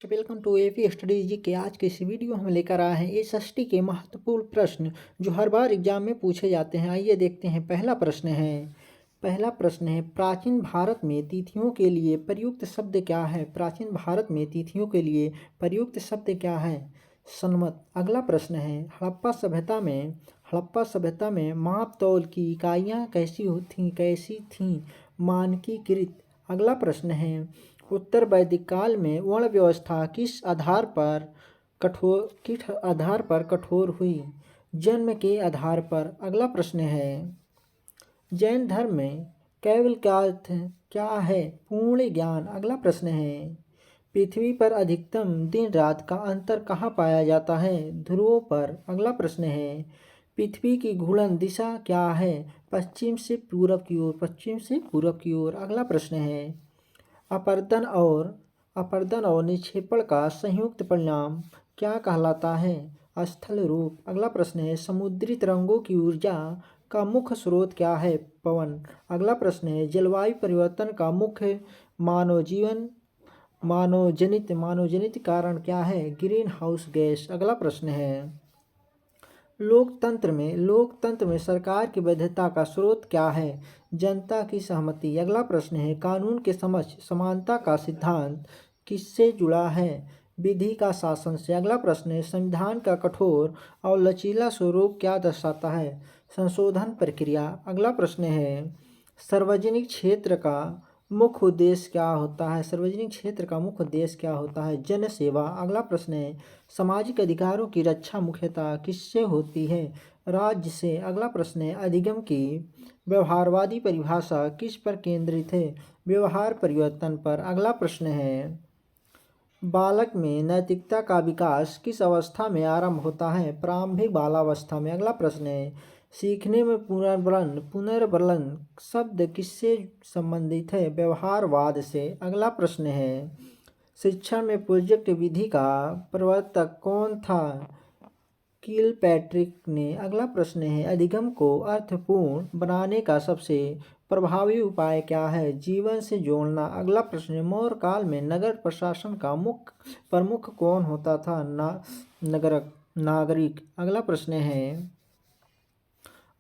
Welcome to AP study जी के आज के इस वीडियो हम लेकर आए हैं एसएसटी के महत्वपूर्ण प्रश्न जो हर बार एग्जाम में पूछे जाते हैं। आइए देखते हैं। पहला प्रश्न है प्राचीन भारत में तिथियों के लिए प्रयुक्त शब्द क्या है। प्राचीन भारत में तिथियों के लिए प्रयुक्त शब्द क्या है। सन्मत। अगला प्रश्न है हड़प्पा सभ्यता में माप तौल की इकाइयाँ कैसी थीं मानकीकृत। अगला प्रश्न है उत्तर वैदिक काल में वर्ण व्यवस्था किस आधार पर कठोर हुई। जन्म के आधार पर। अगला प्रश्न है जैन धर्म में कैवल्य का अर्थ क्या है। पूर्ण ज्ञान। अगला प्रश्न है पृथ्वी पर अधिकतम दिन रात का अंतर कहाँ पाया जाता है। ध्रुवों पर। अगला प्रश्न है पृथ्वी की घूर्णन दिशा क्या है। पश्चिम से पूरब की ओर। अगला प्रश्न है अपरदन और निक्षेपण का संयुक्त परिणाम क्या कहलाता है। स्थल रूप। अगला प्रश्न है समुद्री तरंगों की ऊर्जा का मुख्य स्रोत क्या है। पवन। अगला प्रश्न है जलवायु परिवर्तन का मुख्य मानवजनित कारण क्या है। Green house gas. अगला प्रश्न है लोकतंत्र में सरकार की वैधता का स्रोत क्या है। जनता की सहमति। अगला प्रश्न है कानून के समक्ष समानता का सिद्धांत किससे जुड़ा है। विधि का शासन से। अगला प्रश्न है संविधान का कठोर और लचीला स्वरूप क्या दर्शाता है। संशोधन प्रक्रिया। अगला प्रश्न है सार्वजनिक क्षेत्र का मुख्य उद्देश्य क्या होता है। जन सेवा। अगला प्रश्न है सामाजिक अधिकारों की रक्षा मुख्यतः किससे होती है। राज्य से। अगला प्रश्न है अधिगम की व्यवहारवादी परिभाषा किस पर केंद्रित है। व्यवहार परिवर्तन पर। अगला प्रश्न है बालक में नैतिकता का विकास किस अवस्था में आरंभ होता है। प्रारंभिक बालावस्था में। अगला प्रश्न है सीखने में पुनर्वलन शब्द किससे संबंधित है। व्यवहारवाद से। अगला प्रश्न है शिक्षण में प्रोजेक्ट विधि का प्रवर्तक कौन था। किलपैट्रिक ने। अगला प्रश्न है अधिगम को अर्थपूर्ण बनाने का सबसे प्रभावी उपाय क्या है। जीवन से जोड़ना। अगला प्रश्न है मौर्य काल में नगर प्रशासन का मुख्य प्रमुख कौन होता था। नागरिक। अगला प्रश्न है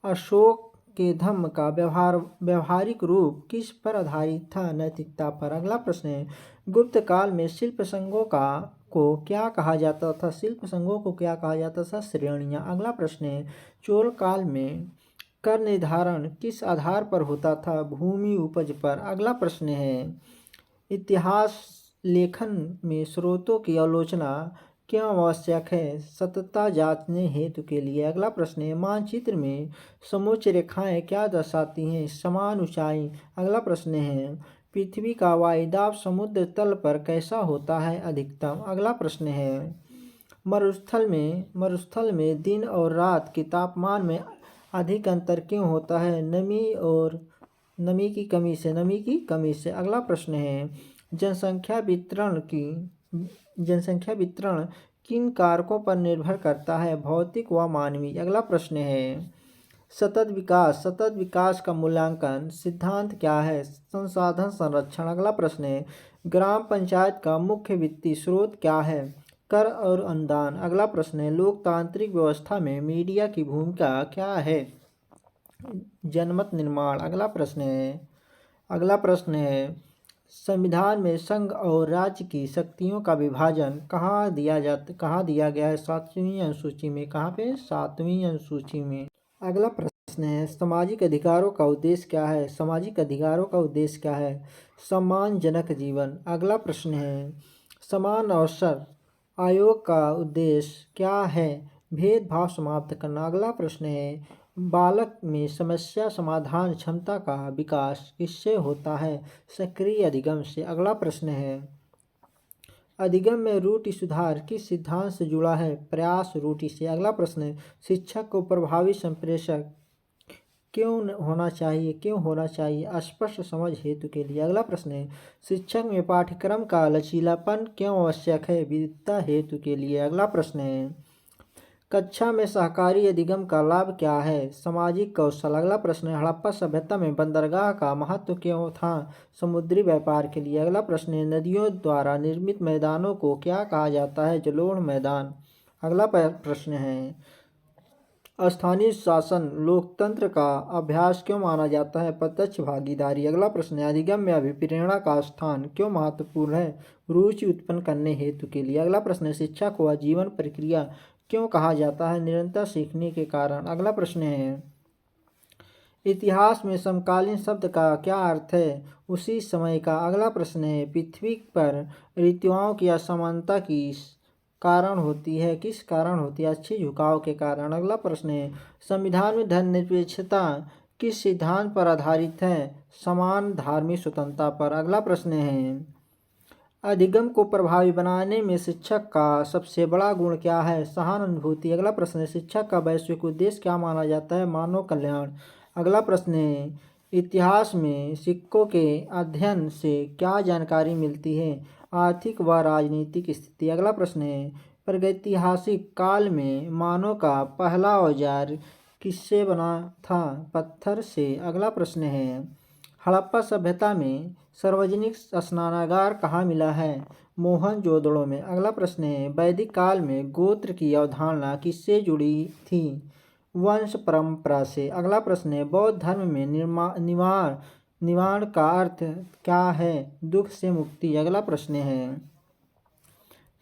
अशोक के धम्म का व्यवहारिक रूप किस पर आधारित था। नैतिकता पर। अगला प्रश्न है गुप्त काल में शिल्प संघों को क्या कहा जाता था। श्रेणियाँ। अगला प्रश्न है चोल काल में कर निर्धारण किस आधार पर होता था। भूमि उपज पर। अगला प्रश्न है इतिहास लेखन में स्रोतों की आलोचना क्यों आवश्यक है। सत्यता जांचने हेतु के लिए। अगला प्रश्न है मानचित्र में समोच्च रेखाएं क्या दर्शाती हैं। समान ऊंचाई। अगला प्रश्न है पृथ्वी का वायुदाब समुद्र तल पर कैसा होता है। अधिकतम। अगला प्रश्न है मरुस्थल में दिन और रात के तापमान में अधिक अंतर क्यों होता है। नमी की कमी से। अगला प्रश्न है जनसंख्या वितरण किन कारकों पर निर्भर करता है। भौतिक व मानवीय। अगला प्रश्न है सतत विकास का मूल्यांकन सिद्धांत क्या है। संसाधन संरक्षण। अगला प्रश्न है ग्राम पंचायत का मुख्य वित्तीय स्रोत क्या है। कर और अनुदान। अगला प्रश्न है लोकतांत्रिक व्यवस्था में मीडिया की भूमिका क्या है। जनमत निर्माण। अगला प्रश्न है संविधान में संघ और राज्य की शक्तियों का विभाजन कहाँ दिया गया है। 7वीं अनुसूची में। कहाँ पे। 7वीं अनुसूची में। अगला प्रश्न है सामाजिक अधिकारों का उद्देश्य क्या है। सम्मानजनक जीवन। अगला प्रश्न है समान अवसर आयोग का उद्देश्य क्या है। भेदभाव समाप्त करना। अगला प्रश्न है बालक में समस्या समाधान क्षमता का विकास किससे होता है। सक्रिय अधिगम से। अगला प्रश्न है अधिगम में रूटि सुधार किस सिद्धांत से जुड़ा है। प्रयास रूटि से। अगला प्रश्न है शिक्षक को प्रभावी संप्रेषक क्यों होना चाहिए। स्पष्ट समझ हेतु के लिए। अगला प्रश्न है शिक्षक में पाठ्यक्रम का लचीलापन क्यों आवश्यक है। विविधता हेतु के लिए। अगला प्रश्न है कक्षा में सहकारी अधिगम का लाभ क्या है? सामाजिक कौशल। अगला प्रश्न है, हड़प्पा सभ्यता में बंदरगाह का महत्व क्यों था? समुद्री व्यापार के लिए। अगला प्रश्न है, नदियों द्वारा निर्मित मैदानों को क्या कहा जाता है? जलोढ़ मैदान। अगला प्रश्न है, स्थानीय शासन लोकतंत्र का अभ्यास क्यों माना जाता है? प्रत्यक्ष भागीदारी। अगला प्रश्न है, अधिगम में अभिप्रेरणा का स्थान क्यों महत्वपूर्ण है? रुचि उत्पन्न करने हेतु के लिए। अगला प्रश्न है, शिक्षा को आजीवन प्रक्रिया क्यों कहा जाता है? निरंतर सीखने के कारण। अगला प्रश्न है, इतिहास में समकालीन शब्द का क्या अर्थ है? उसी समय का। अगला प्रश्न है, पृथ्वी पर ऋतुओं की असमानता कारण होती है? किस कारण होती है? अच्छे झुकाव के कारण। अगला प्रश्न है, संविधान में धर्मनिरपेक्षता किस सिद्धांत पर आधारित है? समान धार्मिक स्वतंत्रता पर। अगला प्रश्न है, अधिगम को प्रभावी बनाने में शिक्षक का सबसे बड़ा गुण क्या है? सहानुभूति। अगला प्रश्न है, शिक्षक का वैश्विक उद्देश्य क्या माना जाता है? मानव कल्याण। अगला प्रश्न है, इतिहास में सिक्कों के अध्ययन से क्या जानकारी मिलती है? आर्थिक व राजनीतिक स्थिति। अगला प्रश्न है, प्रागैतिहासिक काल में मानव का पहला औजार किससे बना था? पत्थर से। अगला प्रश्न है, हड़प्पा सभ्यता में सार्वजनिक स्नानागार कहाँ मिला है? मोहनजोदड़ो में। अगला प्रश्न है, वैदिक काल में गोत्र की अवधारणा किससे जुड़ी थी? वंश परंपरा से। अगला प्रश्न है, बौद्ध धर्म में निवारण का अर्थ क्या है? दुख से मुक्ति। अगला प्रश्न है,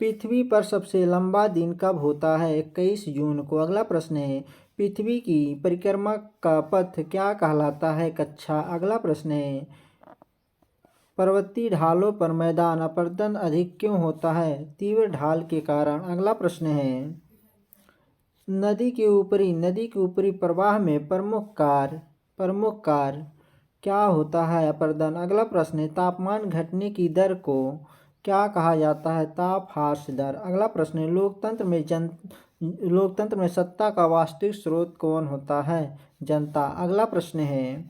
पृथ्वी पर सबसे लंबा दिन कब होता है? 21 जून को। अगला प्रश्न है, पृथ्वी की परिक्रमा का पथ क्या कहलाता है? कक्षा। अगला प्रश्न है, पर्वतीय ढालों पर मैदान अपरदन अधिक क्यों होता है? तीव्र ढाल के कारण। अगला प्रश्न है, नदी के ऊपरी प्रवाह में प्रमुख कार्य क्या होता है? अपरदन। अगला प्रश्न है, तापमान घटने की दर को क्या कहा जाता है? तापहास दर। अगला प्रश्न है, लोकतंत्र में सत्ता का वास्तविक स्रोत कौन होता है? जनता। अगला प्रश्न है,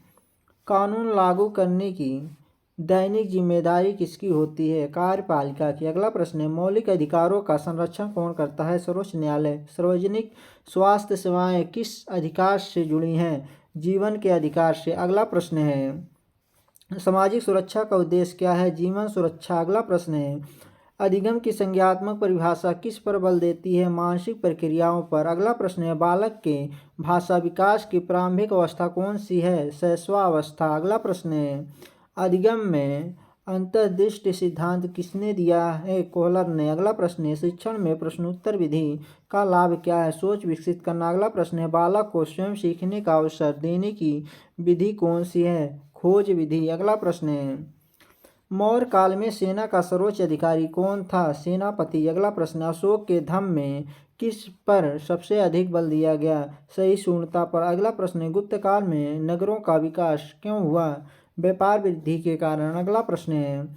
कानून लागू करने की दैनिक जिम्मेदारी किसकी होती है? कार्यपालिका की। अगला प्रश्न है, मौलिक अधिकारों का संरक्षण कौन करता है? सर्वोच्च न्यायालय। सार्वजनिक स्वास्थ्य सेवाएं किस अधिकार से जुड़ी हैं? जीवन के अधिकार से। अगला प्रश्न है, सामाजिक सुरक्षा का उद्देश्य क्या है? जीवन सुरक्षा। अगला प्रश्न है, अधिगम की संज्ञात्मक परिभाषा किस पर बल देती है? मानसिक प्रक्रियाओं पर। अगला प्रश्न है, बालक के भाषा विकास की प्रारंभिक अवस्था कौन सी है? शैशवावस्था। अगला प्रश्न है, अधिगम में अंतर्दृष्टि सिद्धांत किसने दिया है? कोहलर ने। अगला प्रश्न है, शिक्षण में प्रश्नोत्तर विधि का लाभ क्या है? सोच विकसित करना। अगला प्रश्न है, बालक को स्वयं सीखने का अवसर देने की विधि कौन सी है? खोज विधि। अगला प्रश्न है, मौर्य काल में सेना का सर्वोच्च अधिकारी कौन था? सेनापति। अगला प्रश्न, अशोक के धम्म में किस पर सबसे अधिक बल दिया गया? सहिष्णुता पर। अगला प्रश्न, गुप्त काल में नगरों का विकास क्यों हुआ? व्यापार वृद्धि के कारण। अगला प्रश्न है,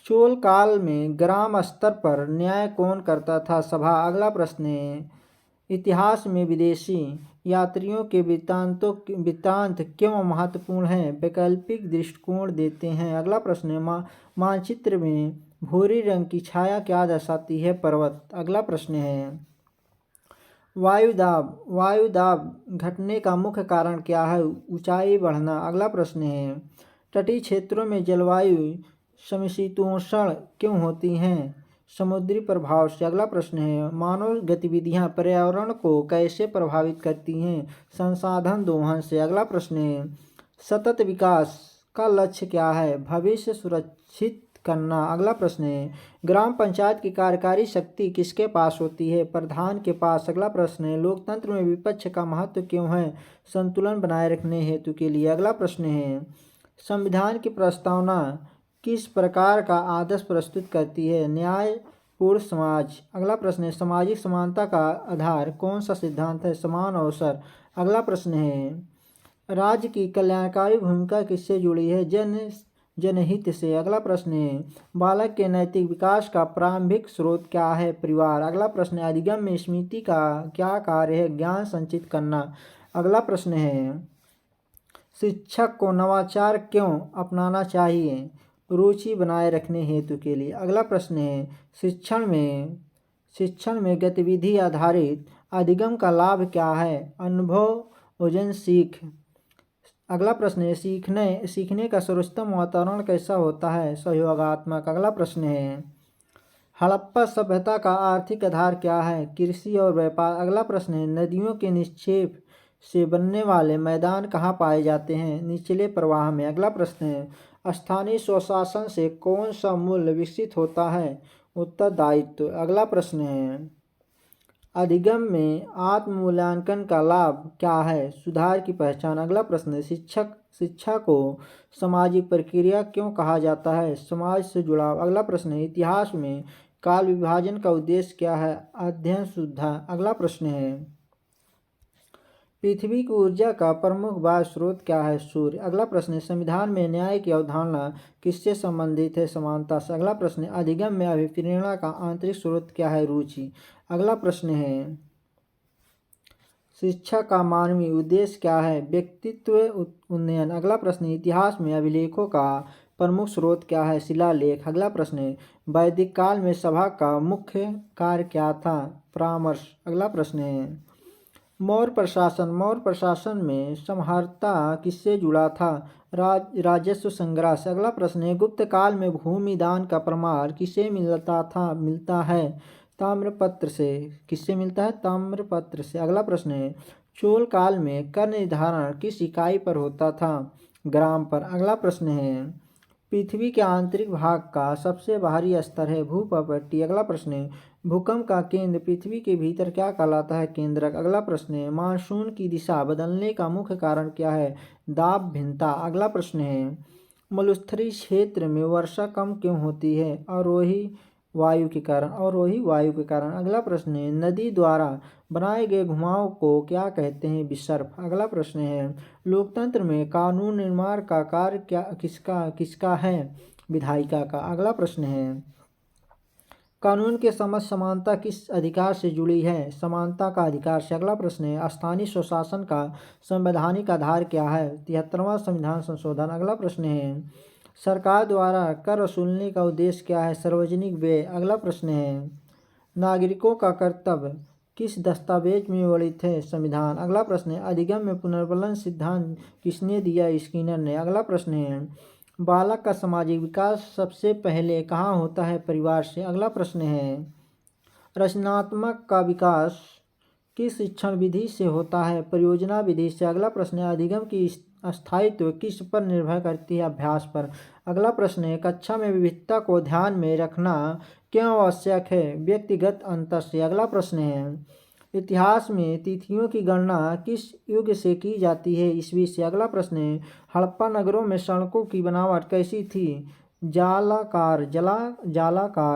चोल काल में ग्राम स्तर पर न्याय कौन करता था? सभा। अगला प्रश्न है, इतिहास में विदेशी यात्रियों के वृत्तांत क्यों महत्वपूर्ण हैं? वैकल्पिक दृष्टिकोण देते हैं। अगला प्रश्न है, मानचित्र में भूरी रंग की छाया क्या दर्शाती है? पर्वत। अगला प्रश्न है, वायुदाब घटने का मुख्य कारण क्या है? ऊंचाई बढ़ना। अगला प्रश्न है, तटीय क्षेत्रों में जलवायु समशीतोष्ण क्यों होती हैं? समुद्री प्रभाव से। अगला प्रश्न है, मानव गतिविधियां पर्यावरण को कैसे प्रभावित करती हैं? संसाधन दोहन से। अगला प्रश्न है, सतत विकास का लक्ष्य क्या है? भविष्य सुरक्षित करना। अगला प्रश्न है, ग्राम पंचायत की कार्यकारी शक्ति किसके पास होती है? प्रधान के पास। अगला प्रश्न है, लोकतंत्र में विपक्ष का महत्व क्यों है? संतुलन बनाए रखने हेतु के लिए। अगला प्रश्न है, संविधान की प्रस्तावना किस प्रकार का आदर्श प्रस्तुत करती है? न्यायपूर्ण समाज। अगला प्रश्न है, सामाजिक समानता का आधार कौन सा सिद्धांत है? समान अवसर। अगला प्रश्न है, राज्य की कल्याणकारी भूमिका किससे जुड़ी है? जनहित से। अगला प्रश्न है, बालक के नैतिक विकास का प्रारंभिक स्रोत क्या है? परिवार। अगला प्रश्न है, अधिगम में स्मृति का क्या कार्य है? ज्ञान संचित करना। अगला प्रश्न है, शिक्षक को नवाचार क्यों अपनाना चाहिए? रुचि बनाए रखने हेतु के लिए। अगला प्रश्न है, शिक्षण में गतिविधि आधारित अधिगम का लाभ क्या है? अनुभव ओजन सीख। अगला प्रश्न है, सीखने का सर्वोत्तम वातावरण कैसा होता है? सहयोगात्मक। अगला प्रश्न है, हड़प्पा सभ्यता का आर्थिक आधार क्या है? कृषि और व्यापार। अगला प्रश्न है, नदियों के निक्षेप से बनने वाले मैदान कहाँ पाए जाते हैं? निचले प्रवाह में। अगला प्रश्न है, स्थानीय स्वशासन से कौन सा मूल्य विकसित होता है? उत्तरदायित्व। अगला प्रश्न है, अधिगम में आत्म मूल्यांकन का लाभ क्या है? सुधार की पहचान। अगला प्रश्न है, शिक्षा को सामाजिक प्रक्रिया क्यों कहा जाता है? समाज से जुड़ाव। अगला प्रश्न है, इतिहास में काल विभाजन का उद्देश्य क्या है? अध्ययन सुविधा। अगला प्रश्न है, पृथ्वी की ऊर्जा का प्रमुख बाह्य स्रोत क्या है? सूर्य। अगला प्रश्न है, संविधान में न्याय की अवधारणा किससे संबंधित है? समानता से। अगला प्रश्न है, अधिगम में अभिप्रेरणा का आंतरिक स्रोत क्या है? रुचि। अगला प्रश्न है, शिक्षा का मानवीय उद्देश्य क्या है? व्यक्तित्व उन्नयन। अगला प्रश्न है, इतिहास में अभिलेखों का प्रमुख स्रोत क्या है? शिलालेख। अगला प्रश्न है, वैदिक काल में सभा का मुख्य कार्य क्या था? परामर्श। अगला प्रश्न है, मौर्य प्रशासन में समहर्ता किससे जुड़ा था? राजस्व संग्रह से। अगला प्रश्न है, गुप्त काल में भूमि दान का प्रमाण किसे मिलता है? ताम्रपत्र से। किससे मिलता है? ताम्रपत्र से। अगला प्रश्न है, चोल काल में कर निर्धारण किस इकाई पर होता था? ग्राम पर। अगला प्रश्न है, पृथ्वी के आंतरिक भाग का सबसे बाहरी स्तर है? भूपटटी। अगला प्रश्न है, भूकंप का केंद्र पृथ्वी के भीतर क्या कहलाता है? केंद्रक। अगला प्रश्न है, मानसून की दिशा बदलने का मुख्य कारण क्या है? दाब भिन्नता। अगला प्रश्न है, मरुस्थलीय क्षेत्र में वर्षा कम क्यों होती है? अवरोही वायु के कारण। अगला प्रश्न है, नदी द्वारा बनाए गए घुमाव को क्या कहते हैं? विसर्प। अगला प्रश्न है, लोकतंत्र में कानून निर्माण का कार्य किसका है? विधायिका का। अगला प्रश्न है, कानून के समझ समानता किस अधिकार से जुड़ी है? समानता का अधिकार से। अगला प्रश्न है, स्थानीय स्वशासन का संवैधानिक आधार क्या है? 73वां संविधान संशोधन। अगला प्रश्न है, सरकार द्वारा कर वसूलने का उद्देश्य क्या है? सार्वजनिक व्यय। अगला प्रश्न है, नागरिकों का कर्तव्य किस दस्तावेज में वर्णित है? संविधान। अगला प्रश्न है, अधिगम में पुनर्बलन सिद्धांत किसने दिया? स्किनर ने। अगला प्रश्न है, बालक का सामाजिक विकास सबसे पहले कहाँ होता है? परिवार से। अगला प्रश्न है, रचनात्मक का विकास किस शिक्षण विधि से होता है? परियोजना विधि से। अगला प्रश्न है, अधिगम की स्थायित्व किस पर निर्भर करती है? अभ्यास पर। अगला प्रश्न है, कक्षा में विविधता को ध्यान में रखना क्यों आवश्यक है? व्यक्तिगत अंतर से। अगला प्रश्न है, इतिहास में तिथियों की गणना किस युग से की जाती है? ईस्वी से। अगला प्रश्न है, हड़प्पा नगरों में सड़कों की बनावट कैसी थी? जालाकार।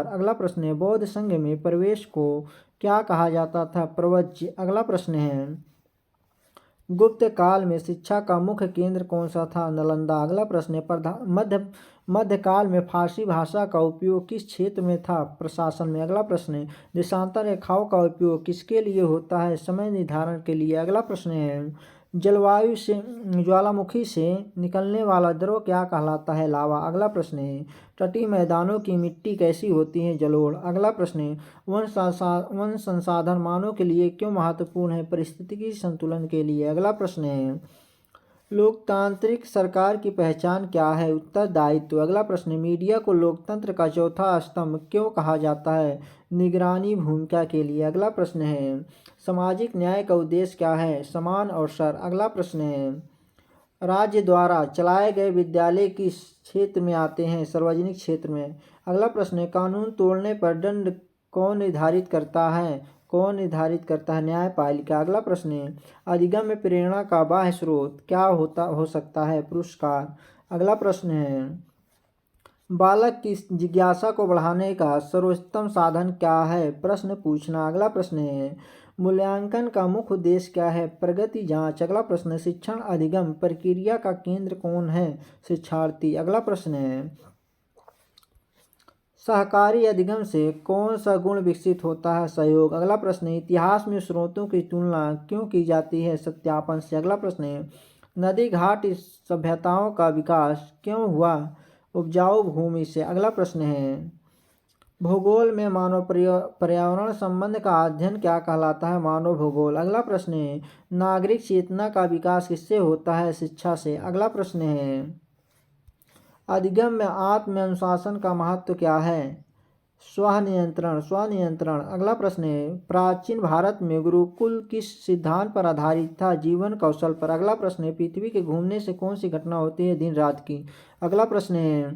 अगला प्रश्न है, बौद्ध संघ में प्रवेश को क्या कहा जाता था? प्रवज्य। अगला प्रश्न है, गुप्त काल में शिक्षा का मुख्य केंद्र कौन सा था? नालंदा। अगला प्रश्न है, मध्यकाल में फारसी भाषा का उपयोग किस क्षेत्र में था? प्रशासन में। अगला प्रश्न है, देशांतर रेखाओं का उपयोग किसके लिए होता है? समय निर्धारण के लिए। अगला प्रश्न है, जलवायु से ज्वालामुखी से निकलने वाला द्रव क्या कहलाता है? लावा। अगला प्रश्न है, तटीय मैदानों की मिट्टी कैसी होती है? जलोढ़। अगला प्रश्न है, वन संसाधन मानव के लिए क्यों महत्वपूर्ण है? पारिस्थितिकी संतुलन के लिए। अगला प्रश्न है, लोकतांत्रिक सरकार की पहचान क्या है? उत्तरदायित्व। अगला प्रश्न है, मीडिया को लोकतंत्र का चौथा स्तंभ क्यों कहा जाता है? निगरानी भूमिका के लिए। अगला प्रश्न है, सामाजिक न्याय का उद्देश्य क्या है? समान अवसर। अगला प्रश्न है, राज्य द्वारा चलाए गए विद्यालय किस क्षेत्र में आते हैं? सार्वजनिक क्षेत्र में। अगला प्रश्न है, कानून तोड़ने पर दंड कौन निर्धारित करता है? न्यायपालिका। अगला प्रश्न है, अधिगम में प्रेरणा का बाह्य स्रोत क्या हो सकता है? पुरस्कार। अगला प्रश्न है, बालक की जिज्ञासा को बढ़ाने का सर्वोत्तम साधन क्या है? प्रश्न पूछना। अगला प्रश्न है, मूल्यांकन का मुख्य उद्देश्य क्या है? प्रगति जांच। अगला प्रश्न है, शिक्षण अधिगम प्रक्रिया का केंद्र कौन है? शिक्षार्थी। अगला प्रश्न है, सहकारी अधिगम से कौन सा गुण विकसित होता है? सहयोग। अगला प्रश्न है, इतिहास में स्रोतों की तुलना क्यों की जाती है? सत्यापन से। अगला प्रश्न है, नदी घाट सभ्यताओं का विकास क्यों हुआ? उपजाऊ भूमि से। अगला प्रश्न है, भूगोल में मानव पर्यावरण संबंध का अध्ययन क्या कहलाता है? मानव भूगोल। अगला प्रश्न है, नागरिक चेतना का विकास किससे होता है? शिक्षा से। अगला प्रश्न है, अधिगम में आत्म अनुशासन का महत्व क्या है? स्वनियंत्रण। स्वनियंत्रण। अगला प्रश्न है, प्राचीन भारत में गुरुकुल किस सिद्धांत पर आधारित था? जीवन कौशल पर। अगला प्रश्न है, पृथ्वी के घूमने से कौन सी घटना होती है? दिन रात की। अगला प्रश्न है,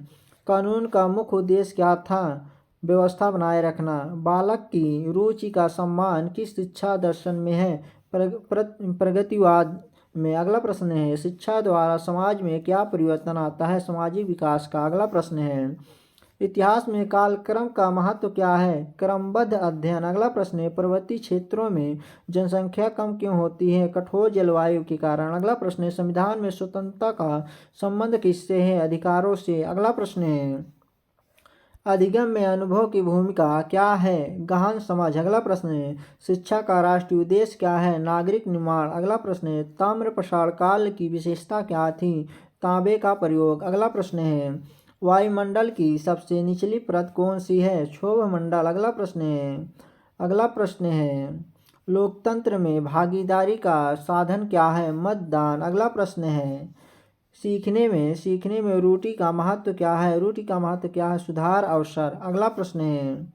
कानून का मुख्य उद्देश्य क्या था? व्यवस्था बनाए रखना। बालक की रुचि का सम्मान किस शिक्षा दर्शन में है? प्रगतिवाद में। अगला प्रश्न है, शिक्षा द्वारा समाज में क्या परिवर्तन आता है? सामाजिक विकास का। अगला प्रश्न है, इतिहास में कालक्रम का महत्व क्या है? क्रमबद्ध अध्ययन। अगला प्रश्न है, पर्वतीय क्षेत्रों में जनसंख्या कम क्यों होती है? कठोर जलवायु के कारण। अगला प्रश्न है, संविधान में स्वतंत्रता का संबंध किससे है? अधिकारों से। अगला प्रश्न है, अधिगम में अनुभव की भूमिका क्या है? गहन समझ। अगला प्रश्न है, शिक्षा का राष्ट्रीय उद्देश्य क्या है? नागरिक निर्माण। अगला प्रश्न है, ताम्र प्रसार काल की विशेषता क्या थी? तांबे का प्रयोग। अगला प्रश्न है, वायुमंडल की सबसे निचली परत कौन सी है? क्षोभमंडल। अगला प्रश्न है, लोकतंत्र में भागीदारी का साधन क्या है? मतदान। अगला प्रश्न है, सीखने में रुचि का महत्व क्या है? सुधार अवसर। अगला प्रश्न है,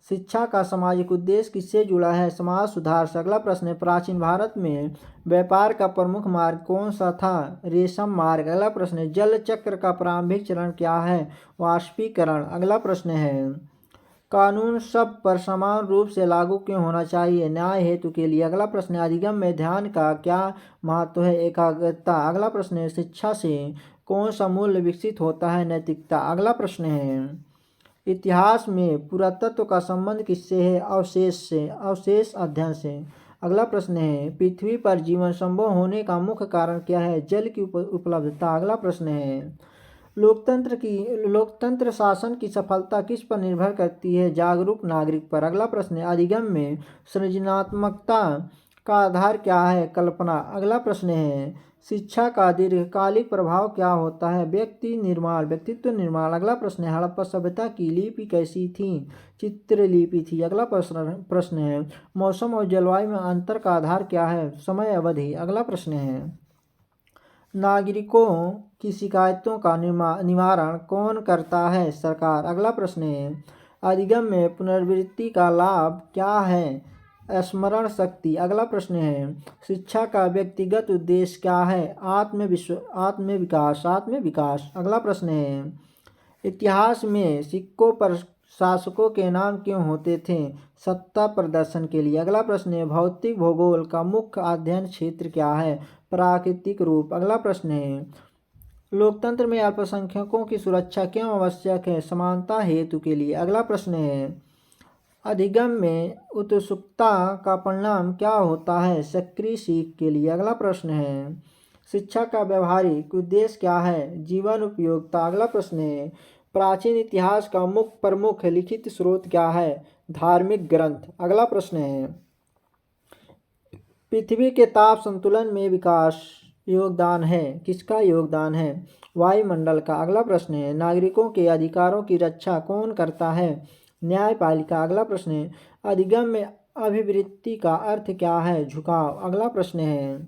शिक्षा का सामाजिक उद्देश्य किससे जुड़ा है? समाज सुधार से। अगला प्रश्न है, प्राचीन भारत में व्यापार का प्रमुख मार्ग कौन सा था? रेशम मार्ग। अगला प्रश्न है, जल चक्र का प्रारंभिक चरण क्या है? वाष्पीकरण। अगला प्रश्न है, कानून सब पर समान रूप से लागू क्यों होना चाहिए? न्याय हेतु के लिए। अगला प्रश्न है, अधिगम में ध्यान का क्या महत्व है? एकाग्रता। अगला प्रश्न है, शिक्षा से कौन सा मूल्य विकसित होता है? नैतिकता। अगला प्रश्न है, इतिहास में पुरातत्व का संबंध किससे है? अवशेष अध्ययन से। अगला प्रश्न है, पृथ्वी पर जीवन संभव होने का मुख्य कारण क्या है? जल की उपलब्धता। अगला प्रश्न है, लोकतंत्र शासन की सफलता किस पर निर्भर करती है? जागरूक नागरिक पर। अगला प्रश्न है, अधिगम में सृजनात्मकता का आधार क्या है? कल्पना। अगला प्रश्न है, शिक्षा का दीर्घकालिक प्रभाव क्या होता है? व्यक्तित्व निर्माण। अगला प्रश्न है, हड़प्पा सभ्यता की लिपि कैसी थी? चित्रलिपि थी। अगला प्रश्न है, मौसम और जलवायु में अंतर का आधार क्या है? समय अवधि। अगला प्रश्न है, नागरिकों की शिकायतों का निवारण कौन करता है? सरकार। अगला प्रश्न है, अधिगम में पुनरावृत्ति का लाभ क्या है? स्मरण शक्ति। अगला प्रश्न है, शिक्षा का व्यक्तिगत उद्देश्य क्या है? आत्मविकास। अगला प्रश्न है, इतिहास में सिक्कों पर शासकों के नाम क्यों होते थे? सत्ता प्रदर्शन के लिए। अगला प्रश्न है, भौतिक भूगोल का मुख्य अध्ययन क्षेत्र क्या है? प्राकृतिक रूप। अगला प्रश्न है, लोकतंत्र में अल्पसंख्यकों की सुरक्षा क्यों आवश्यक है? समानता हेतु के लिए। अगला प्रश्न है, अधिगम में उत्सुकता का परिणाम क्या होता है? सक्रिय सीख के लिए। अगला प्रश्न है, शिक्षा का व्यवहारिक उद्देश्य क्या है? जीवन उपयोगिता। अगला प्रश्न है, प्राचीन इतिहास का प्रमुख लिखित स्रोत क्या है? धार्मिक ग्रंथ। अगला प्रश्न है, पृथ्वी के ताप संतुलन में विकास योगदान है? किसका योगदान है? वायुमंडल का। अगला प्रश्न है, नागरिकों के अधिकारों की रक्षा कौन करता है? न्यायपालिका। अगला प्रश्न है, अधिगम में अभिवृत्ति का अर्थ क्या है? झुकाव। अगला प्रश्न है,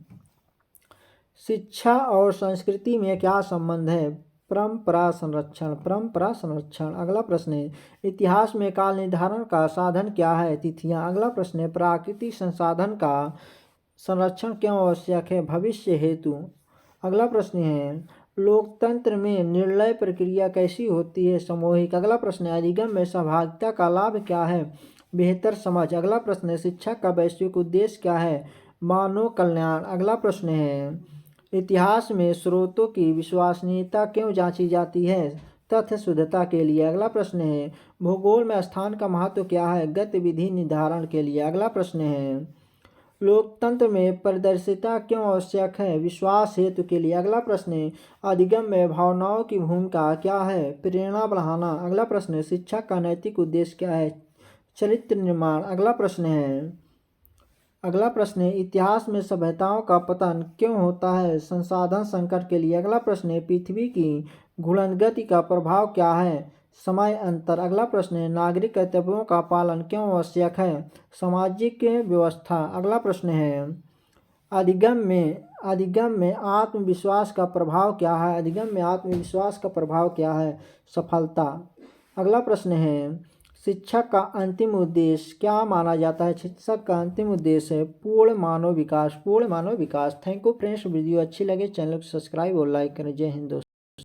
शिक्षा और संस्कृति में क्या संबंध है? परंपरा संरक्षण। अगला प्रश्न है, इतिहास में काल निर्धारण का साधन क्या है? तिथियां। अगला प्रश्न है, प्राकृतिक संसाधन का संरक्षण क्यों आवश्यक है? भविष्य हेतु। अगला प्रश्न है, लोकतंत्र में निर्णय प्रक्रिया कैसी होती है? सामूहिक। अगला प्रश्न है, अधिगम में सहभागिता का लाभ क्या है? बेहतर समझ। अगला प्रश्न है, शिक्षा का वैश्विक उद्देश्य क्या है? मानव कल्याण। अगला प्रश्न है, इतिहास में स्रोतों की विश्वसनीयता क्यों जांची जाती है? तथ्य शुद्धता के लिए। अगला प्रश्न है, भूगोल में स्थान का महत्व क्या है? गतिविधि निर्धारण के लिए। अगला प्रश्न है, लोकतंत्र में पारदर्शिता क्यों आवश्यक है? विश्वास हेतु के लिए। अगला प्रश्न है, अधिगम में भावनाओं की भूमिका क्या है? प्रेरणा बढ़ाना। अगला प्रश्न है, शिक्षा का नैतिक उद्देश्य क्या है? चरित्र निर्माण। अगला प्रश्न है, इतिहास में सभ्यताओं का पतन क्यों होता है? संसाधन संकट के लिए। अगला प्रश्न है, पृथ्वी की घूर्णन गति का प्रभाव क्या है? समय अंतर। अगला प्रश्न है, नागरिक कर्तव्यों का पालन क्यों आवश्यक है? सामाजिक व्यवस्था। अगला प्रश्न है, अधिगम में आत्मविश्वास का प्रभाव क्या है? अधिगम में आत्मविश्वास का प्रभाव क्या है? सफलता। अगला प्रश्न है, शिक्षक का अंतिम उद्देश्य क्या माना जाता है? शिक्षक का अंतिम उद्देश्य है पूर्ण मानव विकास। पूर्ण मानव विकास। थैंक यू फ्रेंड्स, वीडियो अच्छी लगे चैनल को सब्सक्राइब और लाइक करें। जय हिंद दोस्तों।